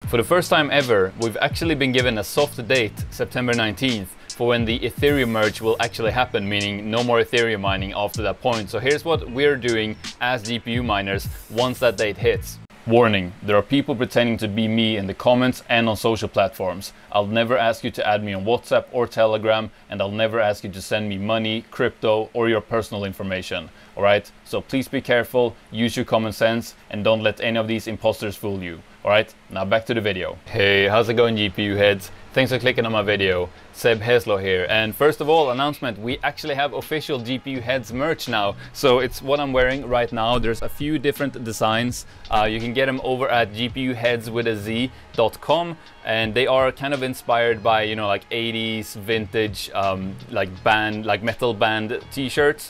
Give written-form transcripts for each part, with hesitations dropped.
For the first time ever, we've actually been given a soft date, September 19th, for when the Ethereum merge will actually happen, meaning no more Ethereum mining after that point. So here's what we're doing as GPU miners once that date hits. Warning, there are people pretending to be me in the comments and on social platforms. I'll never ask you to add me on WhatsApp or Telegram, and I'll never ask you to send me money, crypto, or your personal information. Alright? So please be careful, use your common sense, and don't let any of these imposters fool you. Alright, now back to the video. Hey, how's it going, GPU heads? Thanks for clicking on my video. 𝗧-𝗦𝗛𝗥𝗧𝗦 here, and first of all, announcement, we actually have official GPU heads merch now. So it's what I'm wearing right now. There's a few different designs. You can get them over at 𝗢𝗎𝗄𝗎𝗔𝗟.com, and they are kind of inspired by, you know, like 80s vintage like metal band t-shirts.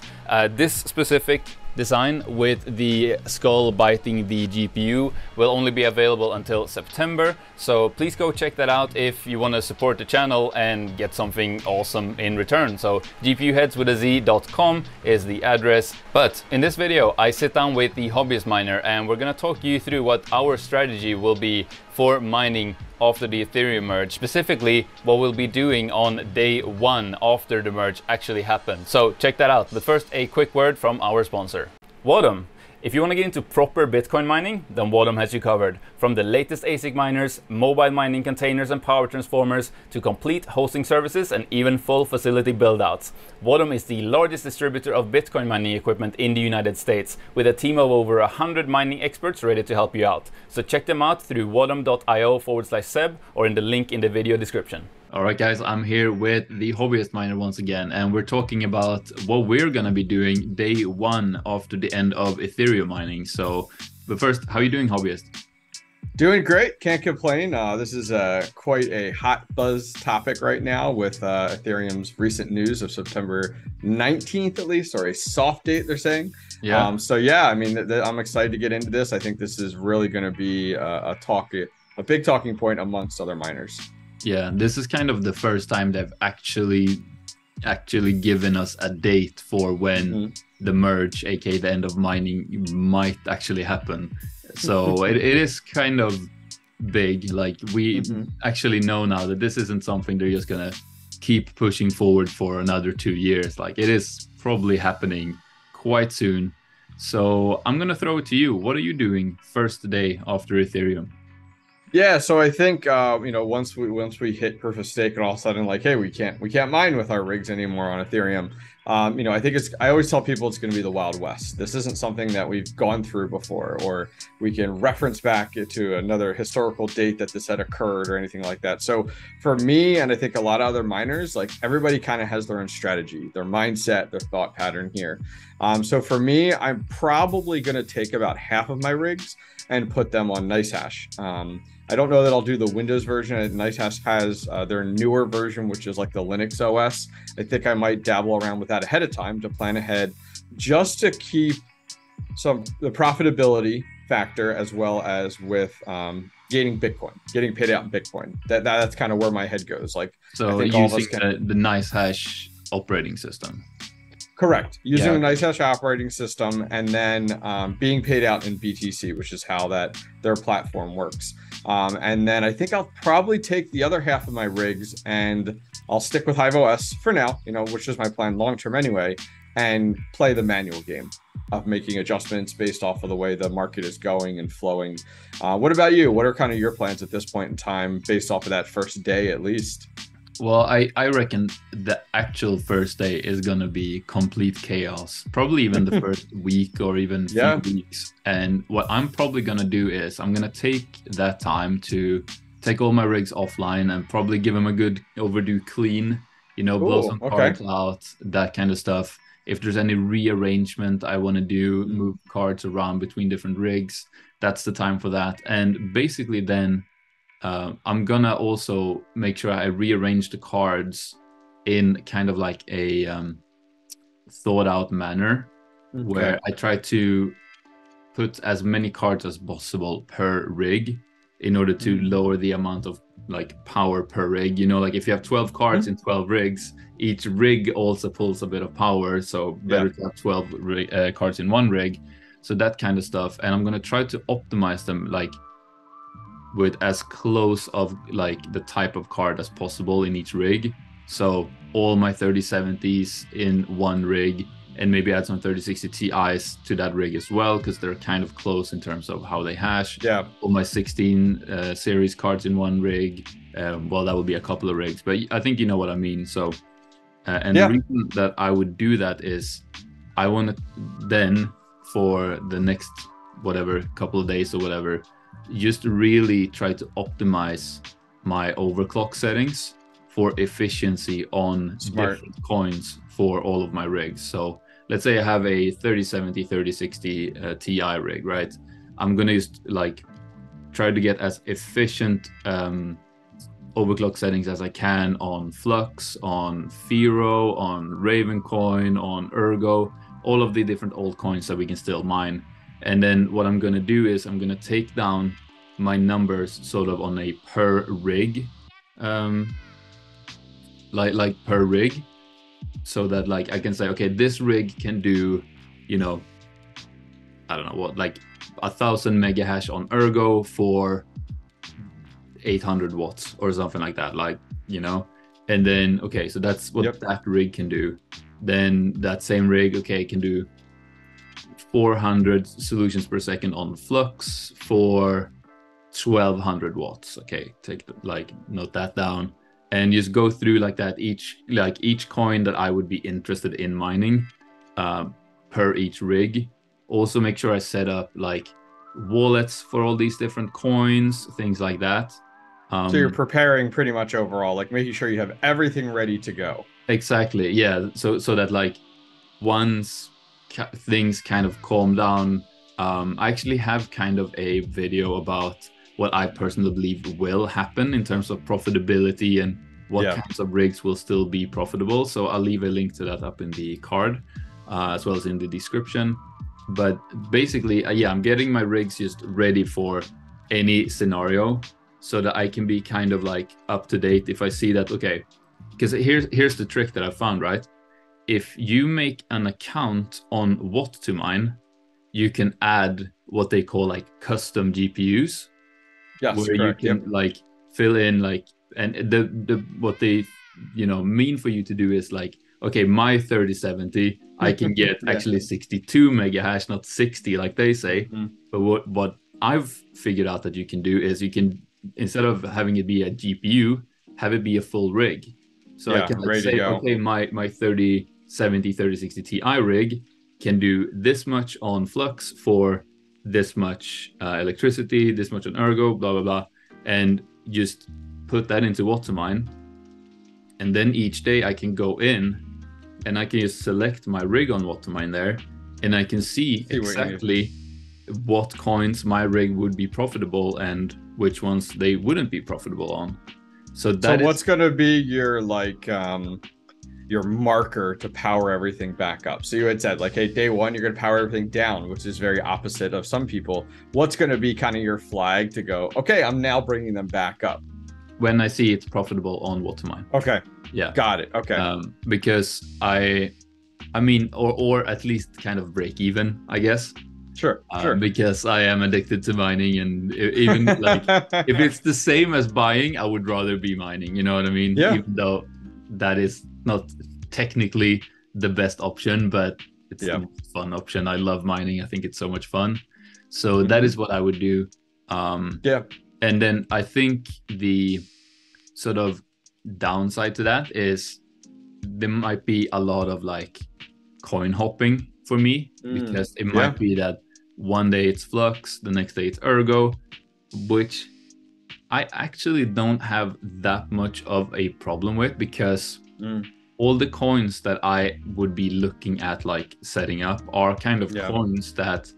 This specific design with the skull biting the GPU will only be available until September, so please go check that out if you want to support the channel and get something awesome in return. So 𝗢𝗎𝗄𝗎𝗔𝗟.com is the address. But in this video I sit down with the hobbyist miner and we're gonna talk you through what our strategy will be for mining after the Ethereum merge, specifically what we'll be doing on day one after the merge actually happens. So check that out. But first, a quick word from our sponsor, Wattum. If you want to get into proper Bitcoin mining, then Wattum has you covered. From the latest ASIC miners, mobile mining containers and power transformers, to complete hosting services and even full facility build-outs. Wattum is the largest distributor of Bitcoin mining equipment in the United States, with a team of over 100 mining experts ready to help you out. So check them out through wattum.io/𝗧 or in the link in the video description. All right, guys, I'm here with the hobbyist miner once again, and we're talking about what we're going to be doing day one after the end of Ethereum mining. So, but first, how are you doing, hobbyist? Doing great, can't complain. This is quite a hot buzz topic right now with Ethereum's recent news of September 19th, at least, or a soft date, they're saying. Yeah. So yeah, I mean, I'm excited to get into this. I think this is really going to be a big talking point amongst other miners. Yeah, this is kind of the first time they've actually given us a date for when the merge, aka the end of mining, might actually happen. So it is kind of big. Like we actually know now that this isn't something they're just gonna keep pushing forward for another 2 years. Like it is probably happening quite soon. So I'm gonna throw it to you. What are you doing first day after Ethereum? Yeah, so I think you know, once we hit proof of stake and all of a sudden, like, hey, we can't mine with our rigs anymore on Ethereum. You know, I always tell people it's going to be the Wild West. This isn't something that we've gone through before, or we can reference back to another historical date that this had occurred or anything like that. So for me, and I think a lot of other miners, like everybody kind of has their own strategy, their mindset, their thought pattern here. So for me, I'm probably going to take about half of my rigs and put them on Nicehash. I don't know that I'll do the Windows version. Nicehash has their newer version, which is like the Linux OS. I think I might dabble around with that ahead of time to plan ahead, just to keep the profitability factor, as well as with getting paid out in Bitcoin. That's kind of where my head goes. Like, so using the Nicehash operating system. Correct. Using the Nicehash operating system, and then being paid out in BTC, which is how their platform works. And then I think I'll probably take the other half of my rigs and I'll stick with HiveOS for now, you know, which is my plan long term anyway, and play the manual game of making adjustments based off of the way the market is going and flowing. What about you? What are kind of your plans at this point in time based off of that first day at least? Well, I reckon the actual first day is going to be complete chaos. Probably even the first week or even few weeks. And what I'm probably going to do is I'm going to take that time to take all my rigs offline and probably give them a good overdue clean, you know, blow some cards out, that kind of stuff. If there's any rearrangement I want to do, move cards around between different rigs, that's the time for that. And basically then I'm gonna also make sure I rearrange the cards in kind of like a thought out manner, where I try to put as many cards as possible per rig in order to lower the amount of like power per rig. You know, like if you have 12 cards in 12 rigs, each rig also pulls a bit of power, so better to have 12 cards in one rig. So that kind of stuff. And I'm gonna try to optimize them like with as close of like the type of card as possible in each rig. So all my 3070s in one rig, and maybe add some 3060 Ti's to that rig as well, because they're kind of close in terms of how they hash. Yeah. All my 16 series cards in one rig. Well, that would be a couple of rigs, but I think you know what I mean. So, and the reason that I would do that is I want to then, for the next whatever couple of days or whatever, just really try to optimize my overclock settings for efficiency on different coins for all of my rigs. So let's say I have a 3070, 3060 Ti rig, right? I'm gonna just like try to get as efficient overclock settings as I can on Flux, on Firo, on Ravencoin, on Ergo, all of the different altcoins that we can still mine. And then what I'm gonna do is I'm gonna take down my numbers sort of on a per rig, like per rig, so that like I can say, okay, this rig can do, you know, I don't know what, like 1,000 mega hash on Ergo for 800 watts or something like that, like, you know. And then okay, so that's what that rig can do. Then that same rig, okay, can do 400 solutions per second on Flux for 1,200 watts. Okay, note that down, and just go through like that each coin that I would be interested in mining per each rig. Also make sure I set up like wallets for all these different coins, things like that. So you're preparing pretty much overall, like making sure you have everything ready to go. Exactly, yeah. So that like once things kind of calm down, I actually have kind of a video about what I personally believe will happen in terms of profitability and what kinds of rigs will still be profitable. So I'll leave a link to that up in the card, as well as in the description. But basically, I'm getting my rigs just ready for any scenario, so that I can be kind of like up to date if I see that, okay, because here's the trick that I found, right? If you make an account on WhatToMine, you can add what they call like custom GPUs. Yes, where correct, you can like fill in like, and the what they mean for you to do is like, okay, my 3070 I can get actually 62 mega hash, not 60 like they say. But what I've figured out that you can do is you can, instead of having it be a GPU, have it be a full rig. So I can say, okay, my 3070 3060 Ti rig can do this much on Flux for this much electricity, this much on Ergo, blah blah blah, and just put that into WhatToMine. And then each day I can go in and I can just select my rig on WhatToMine there, and I can see exactly what coins my rig would be profitable and which ones they wouldn't be profitable on. So what's going to be your like your marker to power everything back up? So you had said like, hey, day one you're going to power everything down, which is very opposite of some people. What's going to be kind of your flag to go, okay, I'm now bringing them back up? When I see it's profitable on WhatToMine. Okay. Yeah. Got it. Okay. Because I mean, or at least kind of break even, I guess. Sure. Because I am addicted to mining, and even like if it's the same as buying, I would rather be mining. You know what I mean? Yeah. Even though that is not technically the best option, but it's the most fun option. I love mining. I think it's so much fun. So that is what I would do. And then I think the sort of downside to that is there might be a lot of like coin hopping for me, because it might be that one day it's Flux, the next day it's Ergo, which I actually don't have that much of a problem with, because all the coins that I would be looking at like setting up are kind of coins that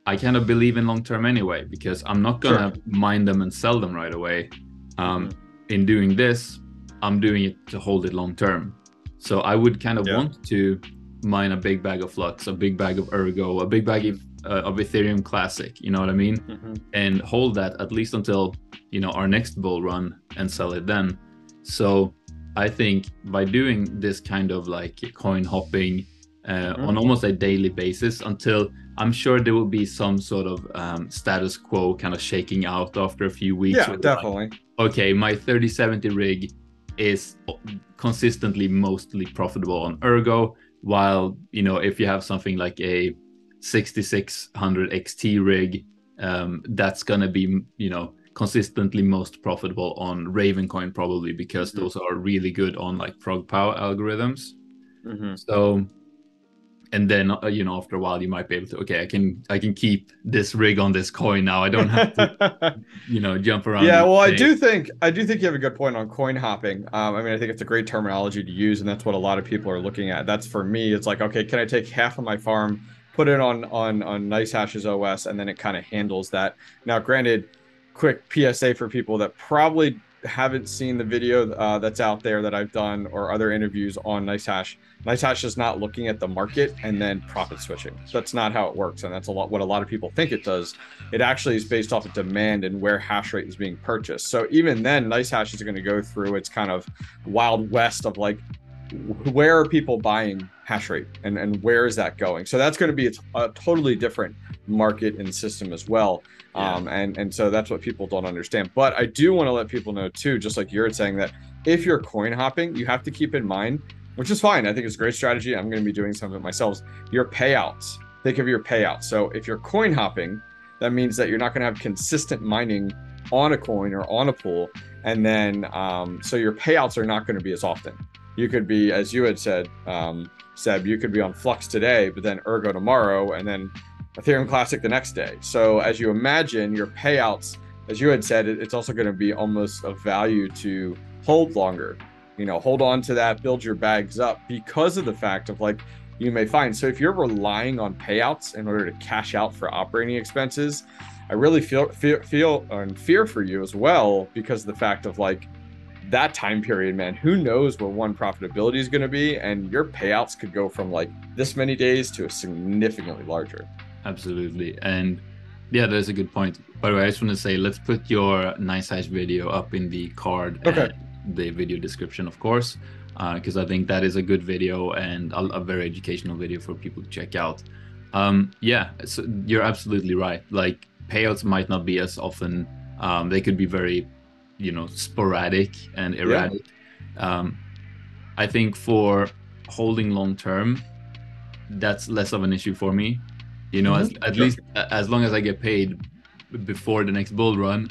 I kind of believe in long term anyway, because I'm not gonna mine them and sell them right away. In doing this, I'm doing it to hold it long term. So I would kind of want to mine a big bag of Flux, a big bag of Ergo, a big bag of Ethereum Classic, you know what I mean? And hold that at least until, our next bull run, and sell it then. So I think by doing this kind of like coin hopping, on almost a daily basis, until I'm sure there will be some sort of status quo kind of shaking out after a few weeks. Yeah, definitely. Like, okay, my 3070 rig is consistently mostly profitable on Ergo, while, you know, if you have something like a 6600 XT rig, that's gonna be, you know, consistently most profitable on Ravencoin, probably because those are really good on like ProgPow algorithms. So, and then you know, after a while you might be able to, okay, I can keep this rig on this coin now. I don't have to you know, jump around. Yeah, well, I do think you have a good point on coin hopping. I mean, I think it's a great terminology to use, and that's what a lot of people are looking at. That's, for me, it's like, okay, can I take half of my farm, put it on Nicehash's OS, and then it kind of handles that. Now, granted, quick PSA for people that probably haven't seen the video that's out there that I've done, or other interviews on Nicehash. Nicehash is not looking at the market and then profit switching. That's not how it works, and that's what a lot of people think it does. It actually is based off of demand and where hash rate is being purchased. So even then, Nicehash is going to go through its kind of wild west of like, where are people buying hash rate, and where is that going? So that's going to be a totally different market and system as well. And so that's what people don't understand. But I do want to let people know too, just like you're saying, that if you're coin hopping, you have to keep in mind, which is fine, I think it's a great strategy, I'm going to be doing some of it myself, your payouts. Think of your payouts. So if you're coin hopping, that means that you're not going to have consistent mining on a coin or on a pool, and then so your payouts are not going to be as often. You could be, as you had said, Seb, you could be on Flux today, but then Ergo tomorrow, and then Ethereum Classic the next day. So as you imagine, your payouts, as you had said, it's also going to be almost of value to hold longer. You know, hold on to that, build your bags up, because of the fact of, like, you may find. So if you're relying on payouts in order to cash out for operating expenses, I really feel and fear for you as well, because of the fact of, like, that time period, man, who knows where one profitability is going to be, and your payouts could go from like this many days to a significantly larger. Absolutely. And yeah, that's a good point. By the way, I just want to say, let's put your Nicehash video up in the card, and the video description, of course, because I think that is a good video and a very educational video for people to check out. Yeah, so you're absolutely right. Like, payouts might not be as often. They could be very, you know, sporadic and erratic. I think for holding long term, that's less of an issue for me. You know, at least as long as I get paid before the next bull run,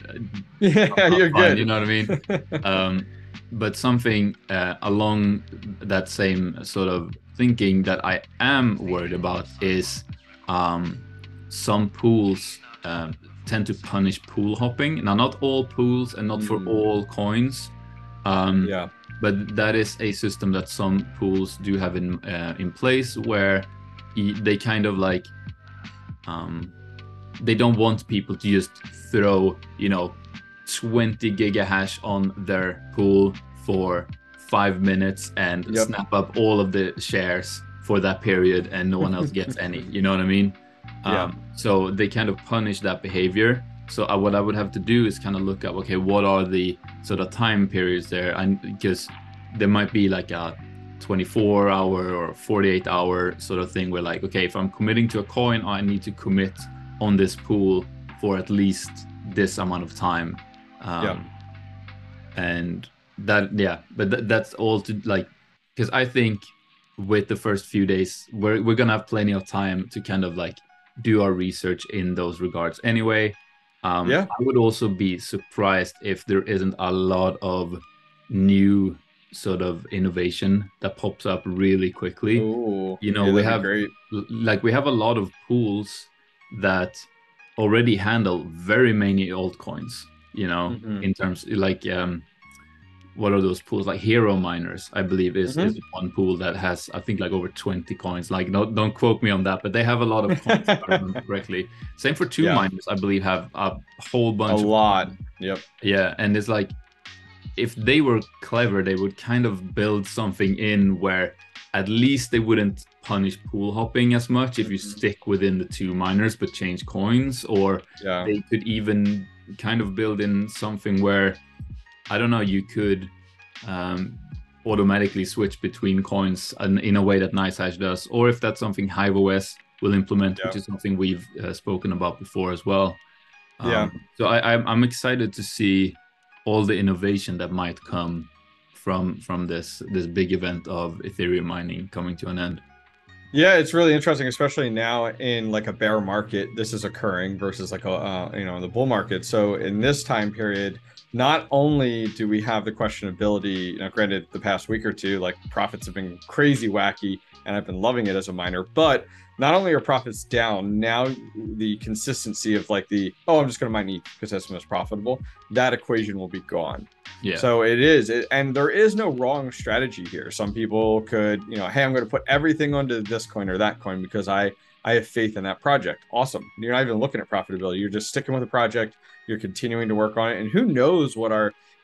you're fine, good. you know what I mean? But something along that same sort of thinking that I am worried about is some pools tend to punish pool hopping. Now, not all pools and not for all coins. But that is a system that some pools do have in place, where they kind of like, they don't want people to just throw, you know, 20 gigahash on their pool for 5 minutes and snap up all of the shares for that period, and no one else gets any, you know what I mean? So they kind of punish that behavior. So what I would have to do is kind of look at, okay, what are the sort of time periods there? And because there might be like a 24-hour or 48-hour sort of thing where, like, okay, if I'm committing to a coin, I need to commit on this pool for at least this amount of time. And that, but that's all to, like, because I think with the first few days, we're gonna have plenty of time to kind of like do our research in those regards anyway. I would also be surprised if there isn't a lot of new sort of innovation that pops up really quickly. Ooh, you know, we have we have a lot of pools that already handle very many altcoins, you know, in terms like what are those pools? Like Hero Miners, I believe, is one pool that has, I think, like over 20 coins. Like, don't quote me on that, but they have a lot of coins, if I remember correctly. Same for two miners, I believe, have a whole bunch. A lot. Coins. Yeah, and it's like, if they were clever, they would kind of build something in where at least they wouldn't punish pool hopping as much if you stick within the two miners but change coins, or they could even kind of build in something where, I don't know, you could automatically switch between coins in a way that Nicehash does, or if that's something 𝗦𝗡𝗚𝗧 will implement, which is something we've spoken about before as well. So I'm excited to see all the innovation that might come from this big event of Ethereum mining coming to an end. Yeah, it's really interesting, especially now in like a bear market, this is occurring versus like a in the bull market. So in this time period, not only do we have the questionability, granted the past week or two, like profits have been crazy wacky and I've been loving it as a miner, but not only are profits down, now the consistency of like I'm just going to mine ETH because that's the most profitable, that equation will be gone. Yeah. So and there is no wrong strategy here. Some people could, hey, I'm going to put everything onto this coin or that coin because I have faith in that project. Awesome. You're not even looking at profitability. You're just sticking with the project. You're continuing to work on it. And who knows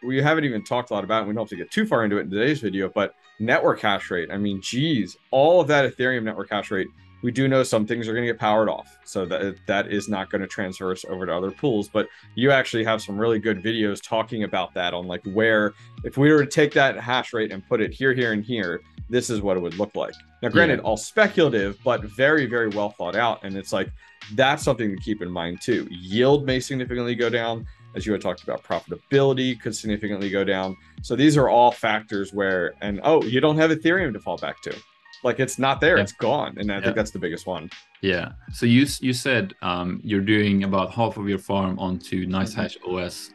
we haven't even talked a lot about it. We don't have to get too far into it in today's video, but network hash rate. I mean, geez, all of that Ethereum network hash rate, we do know some things are going to get powered off. So that is not going to transfer us over to other pools. But you actually have some really good videos talking about that on like where, if we were to take that hash rate and put it here, here, and here, this is what it would look like. Now, granted, all speculative, but very, very well thought out. And it's like, that's something to keep in mind too. Yield may significantly go down. As you had talked about, profitability could significantly go down. So these are all factors where, you don't have Ethereum to fall back to. Like it's not there, it's gone. And I think that's the biggest one. Yeah. So you said you're doing about half of your farm onto Nicehash OS.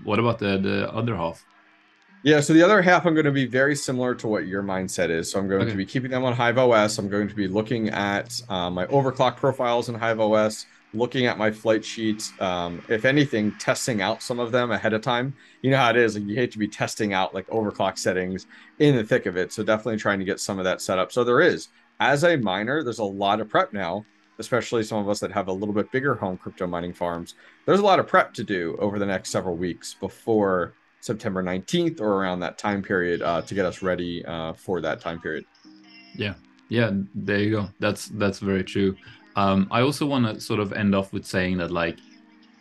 What about the other half? Yeah, so the other half I'm going to be very similar to what your mindset is. So I'm going to be keeping them on 𝗦𝗡𝗚𝗧. I'm going to be looking at my overclock profiles in 𝗦𝗡𝗚𝗧, looking at my flight sheets, if anything, testing out some of them ahead of time. You know how it is, like you hate to be testing out like overclock settings in the thick of it. So definitely trying to get some of that set up. So as a miner, there's a lot of prep now, especially some of us that have a little bit bigger home crypto mining farms. There's a lot of prep to do over the next several weeks before September 19th or around that time period to get us ready for that time period. Yeah, there you go. That's very true. I also want to sort of end off with saying that like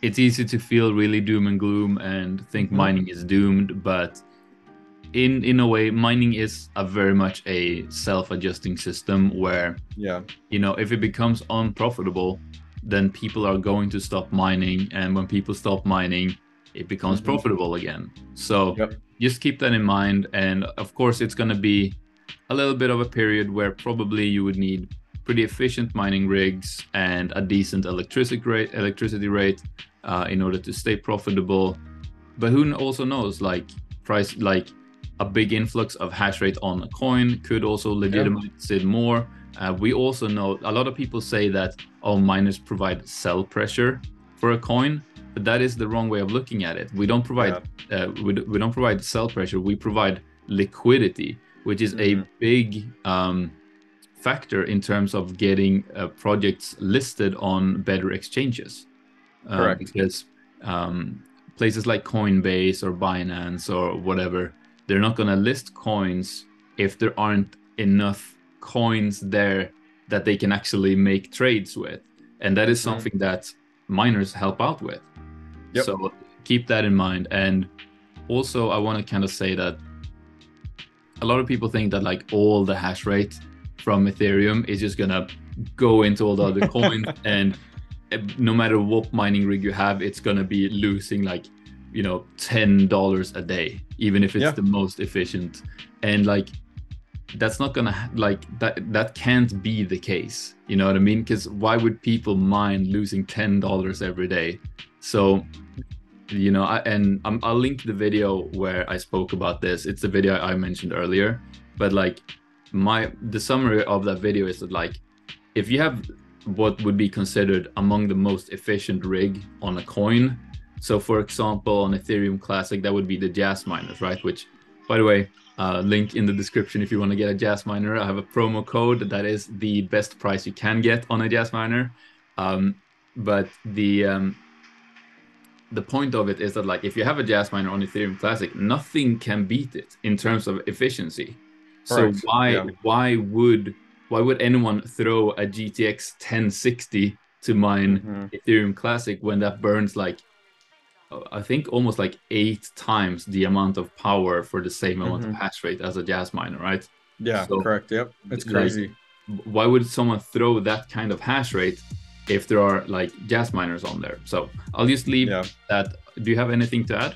it's easy to feel really doom and gloom and think mining is doomed, but in a way, mining is very much a self-adjusting system where if it becomes unprofitable, then people are going to stop mining, and when people stop mining, it becomes profitable again. So just keep that in mind. And of course, it's going to be a little bit of a period where probably you would need pretty efficient mining rigs and a decent electricity rate in order to stay profitable. But who also knows, like a big influx of hash rate on a coin could also legitimize it more. We also know a lot of people say that miners provide sell pressure for a coin, but that is the wrong way of looking at it. We don't provide we don't provide sell pressure. We provide liquidity, which is a big factor in terms of getting projects listed on better exchanges. Correct. Because places like Coinbase or Binance or whatever, they're not going to list coins if there aren't enough coins there that they can actually make trades with. And that is something that miners help out with. So keep that in mind. And also I want to kind of say that a lot of people think that like all the hash rate from Ethereum is just gonna go into all the other coins, and no matter what mining rig you have, it's gonna be losing like $10 a day, even if it's the most efficient. And like that's not gonna that can't be the case, you know what I mean? Because why would people mind losing $10 every day? So I'll link the video where I spoke about this. It's the video I mentioned earlier, but like the summary of that video is that like if you have what would be considered among the most efficient rig on a coin, so for example on Ethereum Classic that would be the Jas miners, right? Which, by the way, link in the description if you want to get a Jas miner. I have a promo code that is the best price you can get on a Jas miner. But the point of it is that like if you have a Jas miner on Ethereum Classic, nothing can beat it in terms of efficiency. Correct. So why would anyone throw a GTX 1060 to mine Ethereum Classic when that burns like I think almost like 8 times the amount of power for the same amount of hash rate as a gas miner, right? Yeah, so, correct. Yep, it's crazy. Like, why would someone throw that kind of hash rate if there are like gas miners on there? So I'll just leave that. Do you have anything to add?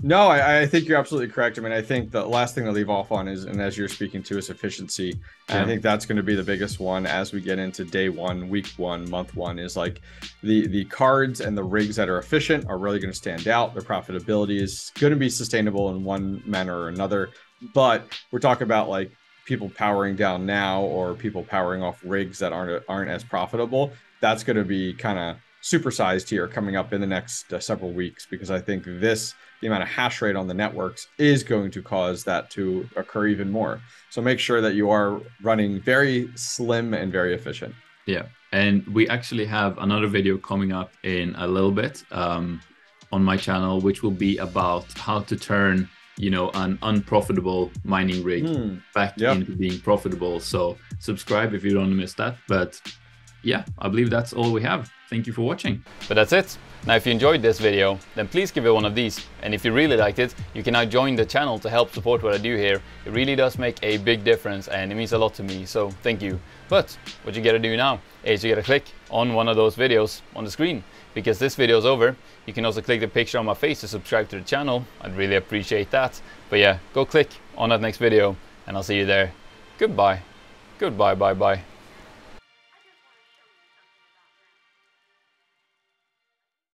No, I think you're absolutely correct. I mean, I think the last thing to leave off on is, and as you're speaking to, is efficiency. And I think that's going to be the biggest one as we get into day one, week one, month one, is like the cards and the rigs that are efficient are really going to stand out. Their profitability is going to be sustainable in one manner or another. But we're talking about like people powering down now or people powering off rigs that aren't as profitable. That's going to be kind of supersized here coming up in the next several weeks, because I think the amount of hash rate on the networks is going to cause that to occur even more. So make sure that you are running very slim and very efficient. Yeah, and we actually have another video coming up in a little bit on my channel, which will be about how to turn, you know, an unprofitable mining rig back into being profitable. So subscribe if you don't miss that. But yeah, I believe that's all we have. Thank you for watching. But that's it. Now, if you enjoyed this video, then please give it one of these. And if you really liked it, you can now join the channel to help support what I do here. It really does make a big difference and it means a lot to me, so thank you. But what you gotta do now is you gotta click on one of those videos on the screen. Because this video is over, you can also click the picture on my face to subscribe to the channel. I'd really appreciate that. But yeah, go click on that next video and I'll see you there. Goodbye. Goodbye, bye bye.